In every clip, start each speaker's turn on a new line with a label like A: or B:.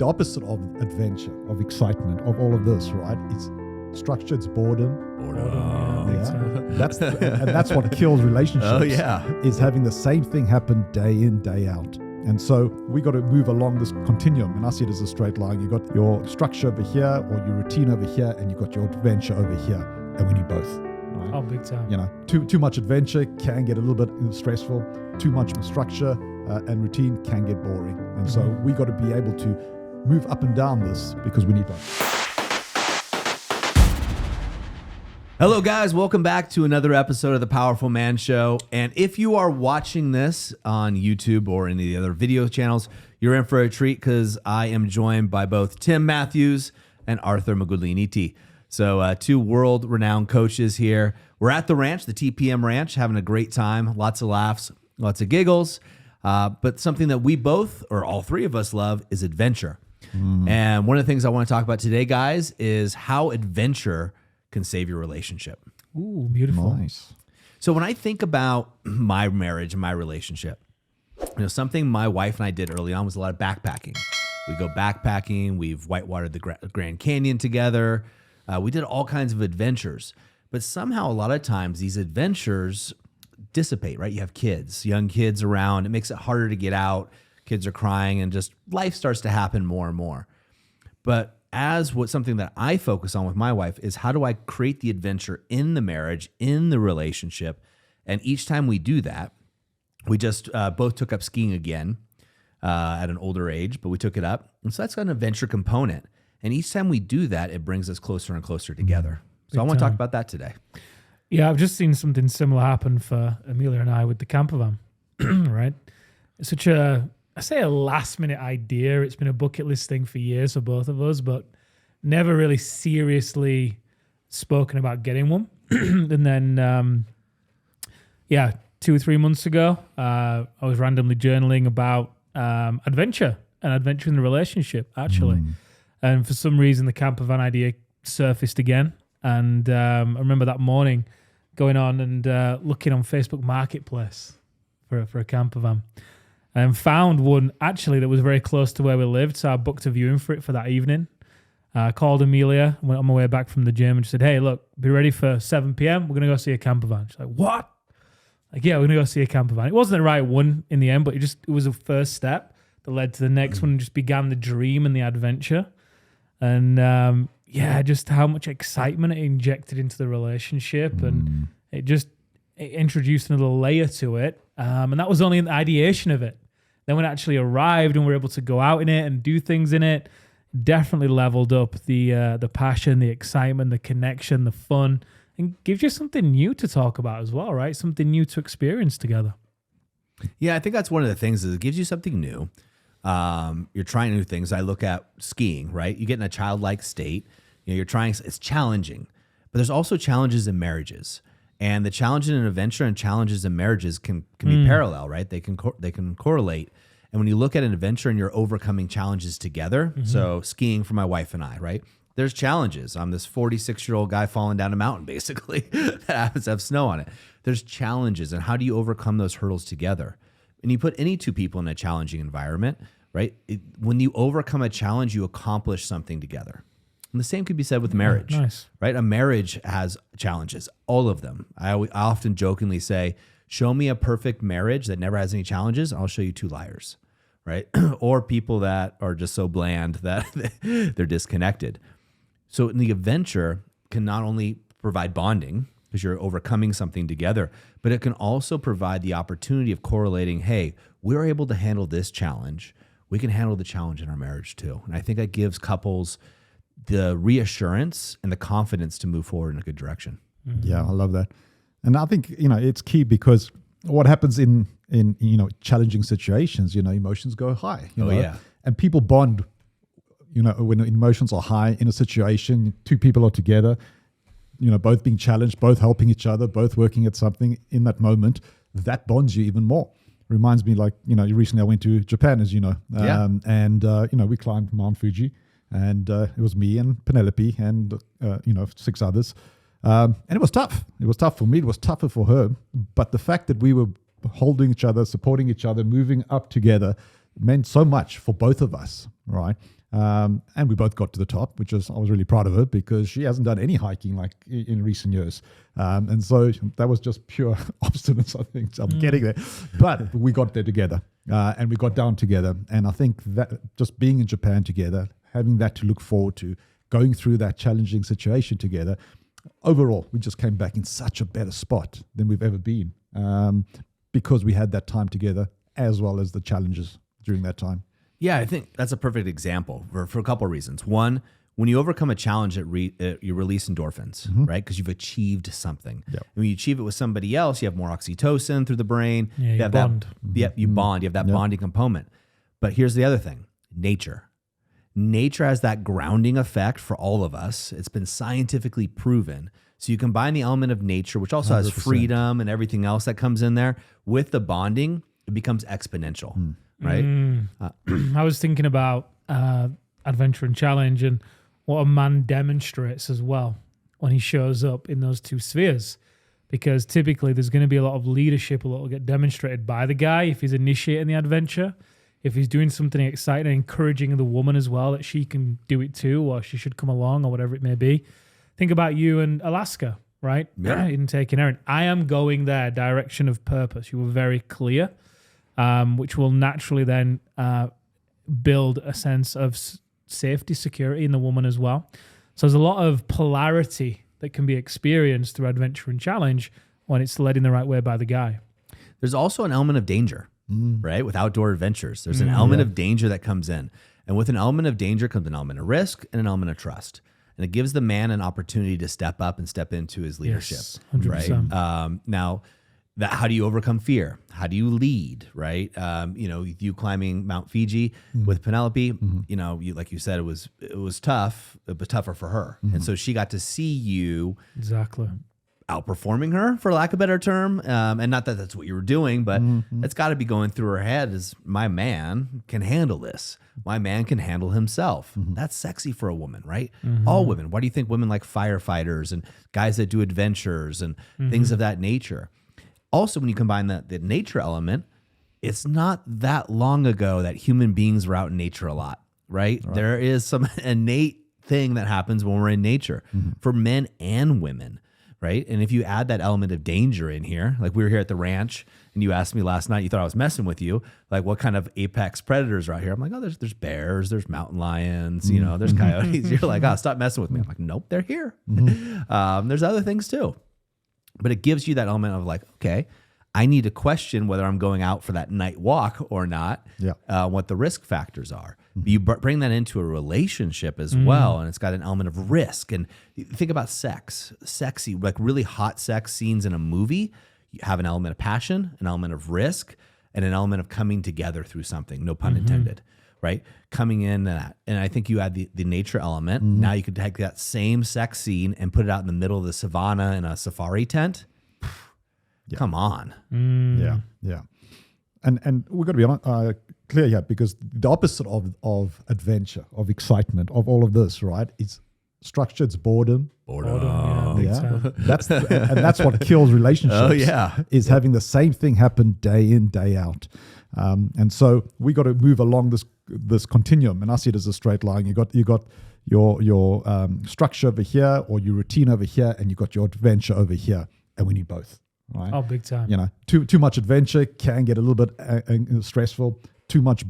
A: the opposite of adventure, of excitement, of all of this, right? It's structure, it's boredom. That's what kills relationships.
B: Oh, yeah.
A: Is having the same thing happen day in, day out. And so we got to move along this continuum. And I see it as a straight line. You got your structure over here, or your routine over here, and you got your adventure over here. And we need both. Right?
C: Oh, big time.
A: You know, too much adventure can get a little bit stressful. Too much structure and routine can get boring. And so we got to be able to move up and down this because we need both.
B: Hello, guys. Welcome back to another episode of the Powerful Man Show. And if you are watching this on YouTube or any of the other video channels, you're in for a treat because I am joined by both Tim Matthews and Arthur Maguliniti. So two world-renowned coaches here. We're at the ranch, the TPM Ranch, having a great time. Lots of laughs, lots of giggles. But something that we both, or all three of us, love is adventure. And one of the things I want to talk about today, guys, is how adventure can save your relationship.
C: Ooh, beautiful.
A: Nice.
B: So when I think about my marriage and my relationship, something my wife and I did early on was a lot of backpacking. We go backpacking. We've whitewatered the Grand Canyon together. We did all kinds of adventures. But somehow a lot of times these adventures dissipate, right? You have kids, young kids around. It makes it harder to get out. Kids are crying and just life starts to happen more and more. But something that I focus on with my wife is how do I create the adventure in the marriage, in the relationship? And each time we do that, we just both took up skiing again at an older age, but we took it up. And so that's got an adventure component. And each time we do that, it brings us closer and closer together. So I want to talk about that today.
C: Yeah, I've just seen something similar happen for Amelia and I with the camper van, right? It's such a last minute idea. It's been a bucket list thing for years for both of us, but never really seriously spoken about getting one. And then, 2 or 3 months ago, I was randomly journaling about adventure and adventure in the relationship, actually. And for some reason, the camper van idea surfaced again. And I remember that morning going on and looking on Facebook Marketplace for a camper van. And found one actually that was very close to where we lived. So I booked a viewing for it for that evening. Called Amelia, went on my way back from the gym and she said, hey, look, be ready for 7 p.m. We're going to go see a camper van. She's like, what? Like, yeah, we're going to go see a camper van. It wasn't the right one in the end, but it was a first step that led to the next one and just began the dream and the adventure. And just how much excitement it injected into the relationship. And it introduced another layer to it. And that was only an ideation of it. Then when it actually arrived and we were able to go out in it and do things in it, definitely leveled up the passion, the excitement, the connection, the fun, and gives you something new to talk about as well, right? Something new to experience together.
B: Yeah, I think that's one of the things is it gives you something new. You're trying new things. I look at skiing, right? You get in a childlike state. You're trying, it's challenging, but there's also challenges in marriages. And the challenges in an adventure and challenges in marriages can be parallel, right? They can correlate. And when you look at an adventure and you're overcoming challenges together, so skiing for my wife and I, right? There's challenges. I'm this 46-year-old guy falling down a mountain, basically, that happens to have snow on it. There's challenges, and how do you overcome those hurdles together? And you put any two people in a challenging environment, right? When you overcome a challenge, you accomplish something together. And the same could be said with marriage, right? A marriage has challenges, all of them. I often jokingly say, show me a perfect marriage that never has any challenges, and I'll show you 2 liars, right? Or people that are just so bland that they're disconnected. So in the adventure can not only provide bonding, because you're overcoming something together, but it can also provide the opportunity of correlating, hey, we're able to handle this challenge. We can handle the challenge in our marriage too. And I think that gives couples the reassurance and the confidence to move forward in a good direction.
A: Yeah, I love that. And I think, it's key because what happens in challenging situations, emotions go high. And people bond, when emotions are high in a situation, 2 people are together, both being challenged, both helping each other, both working at something in that moment, that bonds you even more. Reminds me recently I went to Japan, as you know, and we climbed Mount Fuji. And it was me and Penelope and, 6 others. And it was tough. It was tough for me. It was tougher for her. But the fact that we were holding each other, supporting each other, moving up together, meant so much for both of us, right? And we both got to the top, I was really proud of her because she hasn't done any hiking like in recent years. And so that was just pure obstinance, I think. So I'm getting there. But we got there together and we got down together. And I think that just being in Japan together, having that to look forward to, going through that challenging situation together, overall, we just came back in such a better spot than we've ever been because we had that time together as well as the challenges during that time.
B: Yeah, I think that's a perfect example for a couple of reasons. One, when you overcome a challenge, you release endorphins, right? Because you've achieved something. Yep. When you achieve it with somebody else, you have more oxytocin through the brain.
C: Yeah, you bond.
B: You bond. You have that bonding component. But here's the other thing, nature. Nature has that grounding effect for all of us. It's been scientifically proven. So you combine the element of nature, which also 100%. Has freedom and everything else that comes in there, with the bonding, it becomes exponential. Right?
C: I was thinking about adventure and challenge and what a man demonstrates as well when he shows up in those two spheres. Because typically there's going to be a lot of leadership, a lot will get demonstrated by the guy if he's initiating the adventure. If he's doing something exciting and encouraging the woman as well, that she can do it too, or she should come along, or whatever it may be. Think about you and Alaska, right?
B: Yeah.
C: In taking Erin. I am going there, direction of purpose. You were very clear. Which will naturally then build a sense of safety, security in the woman as well. So there's a lot of polarity that can be experienced through adventure and challenge when it's led in the right way by the guy.
B: There's also an element of danger, right? With outdoor adventures, there's an element of danger that comes in. And with an element of danger comes an element of risk and an element of trust. And it gives the man an opportunity to step up and step into his leadership,
C: yes, 100%.
B: Right? Now, how do you overcome fear? How do you lead, right? You climbing Mount Fiji with Penelope, like you said, it was tough. It was tougher for her. And so she got to see you
C: exactly
B: outperforming her, for lack of a better term. And not that that's what you were doing, but it's got to be going through her head is, my man can handle this. My man can handle himself. That's sexy for a woman, right? All women. Why do you think women like firefighters and guys that do adventures and things of that nature? Also, when you combine the nature element, it's not that long ago that human beings were out in nature a lot, right? There is some innate thing that happens when we're in nature for men and women, right? And if you add that element of danger in here, like we were here at the ranch and you asked me last night, you thought I was messing with you, like what kind of apex predators are out here? I'm like, oh, there's bears, there's mountain lions, there's coyotes. You're like, oh, stop messing with me. I'm like, nope, they're here. There's other things too. But it gives you that element of like, okay, I need to question whether I'm going out for that night walk or not, what the risk factors are. You bring that into a relationship as well, and it's got an element of risk. And think about sex, sexy, like really hot sex scenes in a movie. You have an element of passion, an element of risk, and an element of coming together through something, no pun intended. Right? Coming in that. And I think you add the nature element. Now you could take that same sex scene and put it out in the middle of the savannah in a safari tent. Come on.
A: Yeah. And we've got to be clear here, because the opposite of adventure, of excitement, of all of this, right, is structure. It's boredom. That's what kills relationships. Is having the same thing happen day in, day out. And so we got to move along this continuum, and I see it as a straight line. You got your structure over here, or your routine over here, and you got your adventure over here, and we need both. Right?
C: Oh, big time.
A: Too much adventure can get a little bit stressful. Too much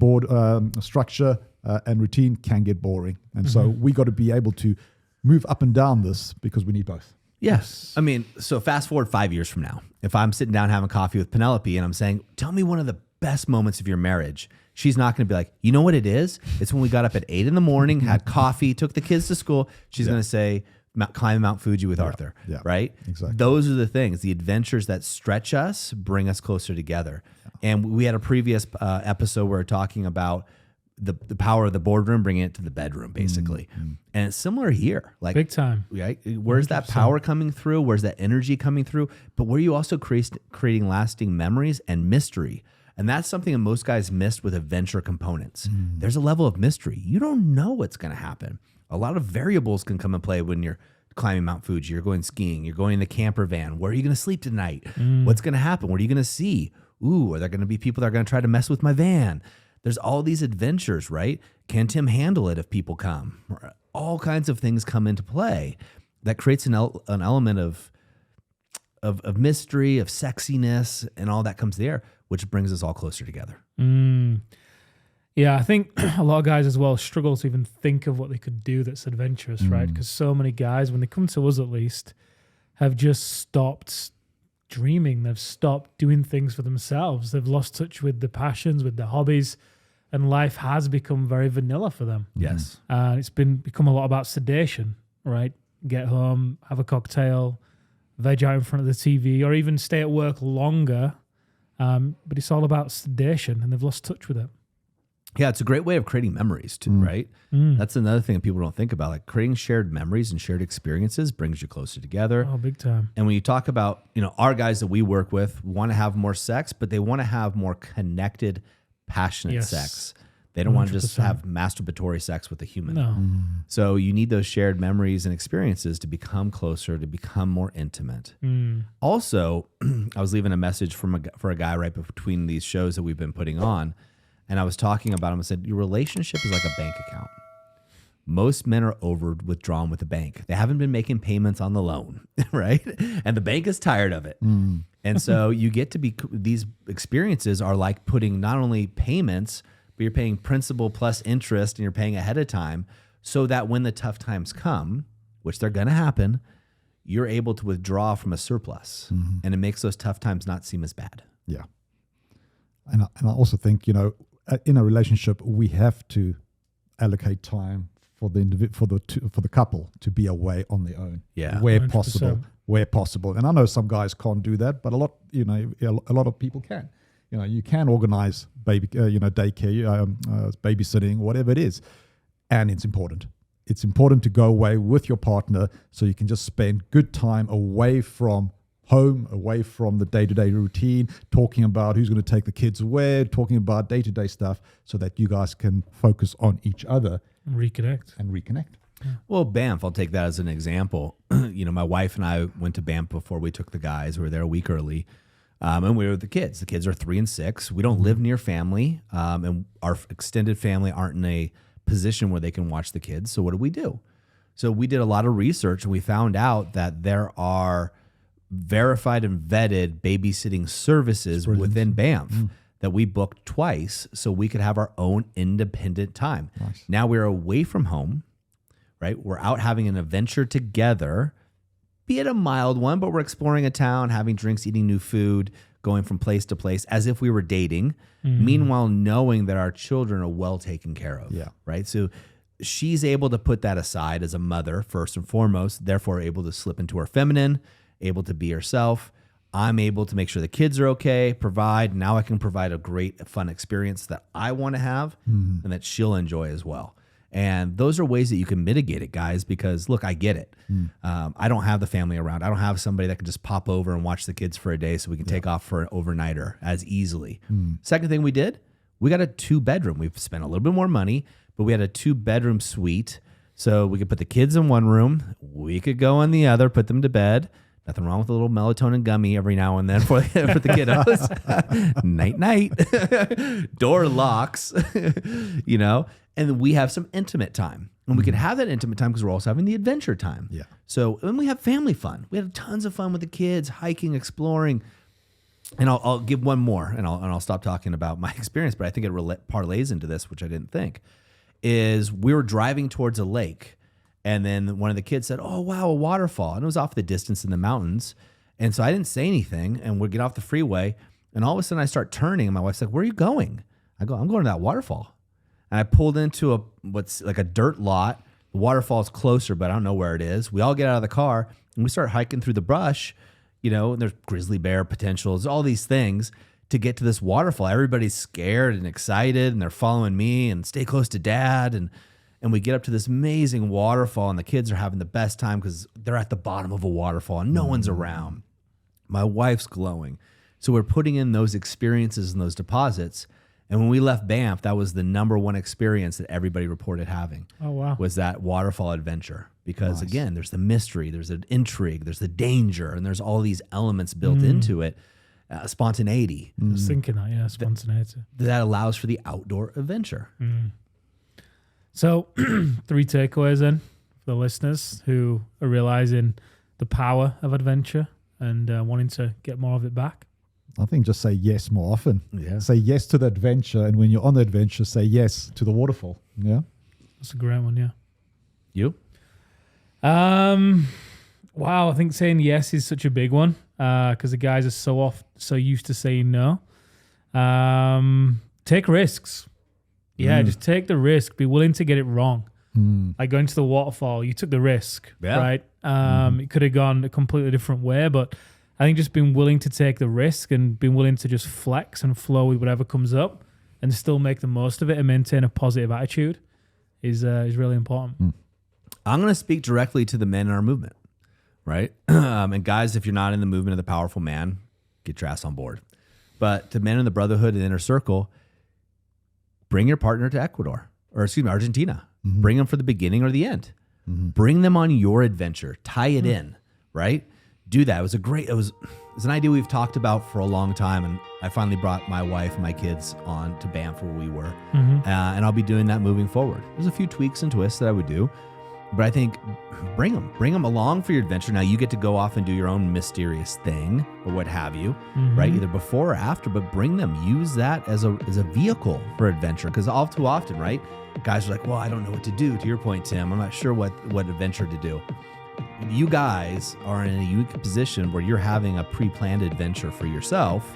A: structure and routine can get boring, and so we got to be able to move up and down this because we need both.
B: Yes. I mean, so fast forward 5 years from now, if I'm sitting down having coffee with Penelope and I'm saying, tell me one of the best moments of your marriage, she's not going to be like, you know what it is? It's when we got up at 8 a.m, had coffee, took the kids to school. She's going to say, climbing Mount Fuji with Arthur, right?
A: Exactly.
B: Those are the things, the adventures that stretch us, bring us closer together. And we had a previous episode where we're talking about the power of the boardroom, bringing it to the bedroom, basically. And it's similar here. Like
C: big time.
B: Right? Where's 100%. That power coming through? Where's that energy coming through? But where are you also creating lasting memories and mystery? And that's something that most guys missed with adventure components. There's a level of mystery. You don't know what's going to happen. A lot of variables can come and play when you're climbing Mount Fuji, you're going skiing, you're going in the camper van. Where are you going to sleep tonight? What's going to happen? What are you going to see? Ooh, are there going to be people that are going to try to mess with my van? There's all these adventures, right? Can Tim handle it if people come? All kinds of things come into play that creates an element of mystery, of sexiness, and all that comes there, which brings us all closer together.
C: Yeah, I think a lot of guys as well struggle to even think of what they could do that's adventurous, right? Because so many guys, when they come to us at least, have just stopped dreaming. They've stopped doing things for themselves. They've lost touch with their passions, with their hobbies, and life has become very vanilla for them.
B: Yes.
C: And it's become a lot about sedation, right? Get home, have a cocktail, veg out in front of the TV, or even stay at work longer. But it's all about sedation, and they've lost touch with it.
B: Yeah, it's a great way of creating memories too, right? That's another thing that people don't think about. Like creating shared memories and shared experiences brings you closer together.
C: Oh, big time.
B: And when you talk about, our guys that we work with want to have more sex, but they want to have more connected, passionate sex. They don't want to just have masturbatory sex with a human.
C: No.
B: So you need those shared memories and experiences to become closer, to become more intimate. Also, I was leaving a message for a guy right between these shows that we've been putting on. And I was talking about him. I said, your relationship is like a bank account. Most men are overdrawn with the bank. They haven't been making payments on the loan, right? And the bank is tired of it. And so you get to be, these experiences are like putting not only payments, but you're paying principal plus interest, and you're paying ahead of time, so that when the tough times come, which they're going to happen, you're able to withdraw from a surplus. And it makes those tough times not seem as bad.
A: Yeah. And I also think, in a relationship, we have to allocate time for the couple to be away on their own, where
C: 100%.
A: possible. And I know some guys can't do that, but a lot of people can. You can organize daycare, babysitting, whatever it is, and it's important. It's important to go away with your partner so you can just spend good time away from home, away from the day-to-day routine, talking about who's going to take the kids where, talking about day-to-day stuff, so that you guys can focus on each other
C: and reconnect.
B: Well, Banff, I'll take that as an example. My wife and I went to Banff before we took the guys. We were there a week early, and we were with the kids. The kids are 3 and 6. We don't live near family, and our extended family aren't in a position where they can watch the kids. So what do? So we did a lot of research, and we found out that there are verified and vetted babysitting services within Banff that we booked twice so we could have our own independent time.
A: Nice.
B: Now we're away from home, right? We're out having an adventure together, be it a mild one, but we're exploring a town, having drinks, eating new food, going from place to place as if we were dating. Meanwhile, knowing that our children are well taken care of, right? So she's able to put that aside as a mother first and foremost, therefore able to slip into her feminine, able to be herself. I'm able to make sure the kids are okay, provide. Now I can provide a great, fun experience that I want to have and that she'll enjoy as well. And those are ways that you can mitigate it, guys, because look, I get it. I don't have the family around. I don't have somebody that can just pop over and watch the kids for a day so we can take off for an overnighter as easily. Second thing we did, we got a 2-bedroom. We've spent a little bit more money, but we had a 2-bedroom suite. So we could put the kids in one room. We could go in the other, put them to bed. Nothing wrong with a little melatonin gummy every now and then for the kiddos. Night. Door locks, and we have some intimate time. And we can have that intimate time because we're also having the adventure time.
A: Yeah.
B: So, and we have family fun. We had tons of fun with the kids, hiking, exploring. And I'll give one more, and I'll stop talking about my experience, but I think it parlays into this, which I didn't think, is we were driving towards a lake. And then one of the kids said, "Oh, wow, a waterfall." And it was off the distance in the mountains. And so I didn't say anything, and we get off the freeway. And all of a sudden I start turning, and my wife's like, "Where are you going?" I go, "I'm going to that waterfall." And I pulled into what's like a dirt lot. The waterfall's closer, but I don't know where it is. We all get out of the car, and we start hiking through the brush, and there's grizzly bear potentials, all these things to get to this waterfall. Everybody's scared and excited, and they're following me and stay close to dad. And we get up to this amazing waterfall, and the kids are having the best time because they're at the bottom of a waterfall and no one's around. My wife's glowing. So we're putting in those experiences and those deposits. And when we left Banff, that was the number one experience that everybody reported having.
C: Oh, wow.
B: Was that waterfall adventure. Because again, there's the mystery, there's an intrigue, there's the danger, and there's all these elements built into it. spontaneity.
C: I was thinking that, yeah, spontaneity.
B: That allows for the outdoor adventure.
C: So 3 takeaways then for the listeners who are realizing the power of adventure and wanting to get more of it back.
A: I think just say yes more often.
B: Yeah.
A: Say yes to the adventure. And when you're on the adventure, say yes to the waterfall. Yeah.
C: That's a great one, yeah.
B: You?
C: Wow, I think saying yes is such a big one because the guys are so used to saying no. Take risks. Yeah, just take the risk. Be willing to get it wrong. Like going to the waterfall, you took the risk, right? It could have gone a completely different way, but I think just being willing to take the risk and being willing to just flex and flow with whatever comes up and still make the most of it and maintain a positive attitude is really important.
B: I'm going to speak directly to the men in our movement, right? And guys, if you're not in the movement of the powerful man, get your ass on board. But to men in the brotherhood and inner circle, bring your partner to Argentina. Bring them for the beginning or the end. Bring them on your adventure. Tie it in, right? Do that. It was an idea we've talked about for a long time, and I finally brought my wife and my kids on to Banff where we were, and I'll be doing that moving forward. There's a few tweaks and twists that I would do, but I think bring them along for your adventure. Now you get to go off and do your own mysterious thing or what have you, right? Either before or after, but bring them. Use that as a vehicle for adventure, because all too often, right? Guys are like, well, I don't know what to do. To your point, Tim, I'm not sure what adventure to do. You guys are in a unique position where you're having a pre-planned adventure for yourself.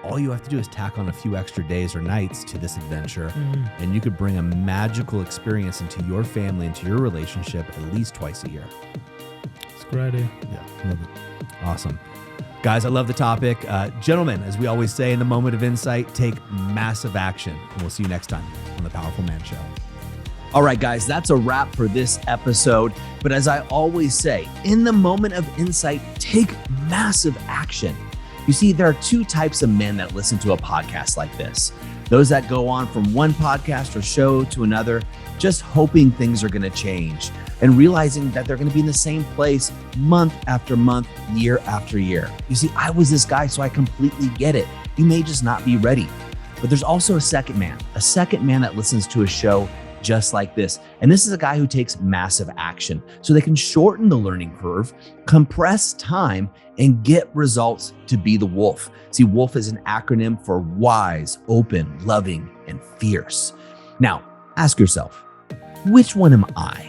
B: All you have to do is tack on a few extra days or nights to this adventure, and you could bring a magical experience into your family, into your relationship at least twice a year.
C: It's a great idea.
A: Yeah, love it.
B: Awesome. Guys, I love the topic. Gentlemen, as we always say in the moment of insight, take massive action. And we'll see you next time on The Powerful Man Show. All right, guys, that's a wrap for this episode. But as I always say, in the moment of insight, take massive action. You see, there are 2 types of men that listen to a podcast like this. Those that go on from one podcast or show to another, just hoping things are going to change and realizing that they're going to be in the same place month after month, year after year. You see, I was this guy, so I completely get it. You may just not be ready. But there's also a second man that listens to a show just like this. And this is a guy who takes massive action so they can shorten the learning curve, compress time, and get results to be the wolf. See, wolf is an acronym for wise, open, loving, and fierce. Now, ask yourself, which one am I?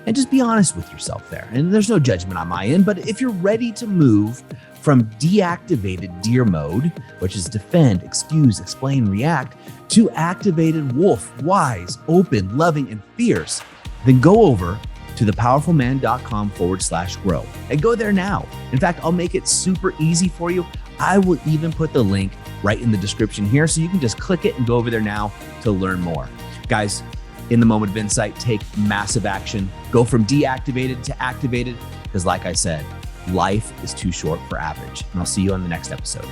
B: And just be honest with yourself there. And there's no judgment on my end, but if you're ready to move from deactivated deer mode, which is defend, excuse, explain, react, to activated wolf, wise, open, loving, and fierce, then go over to thepowerfulman.com/grow and go there now. In fact, I'll make it super easy for you. I will even put the link right in the description here, so you can just click it and go over there now to learn more. Guys, in the moment of insight, take massive action. Go from deactivated to activated, because like I said, life is too short for average. And I'll see you on the next episode.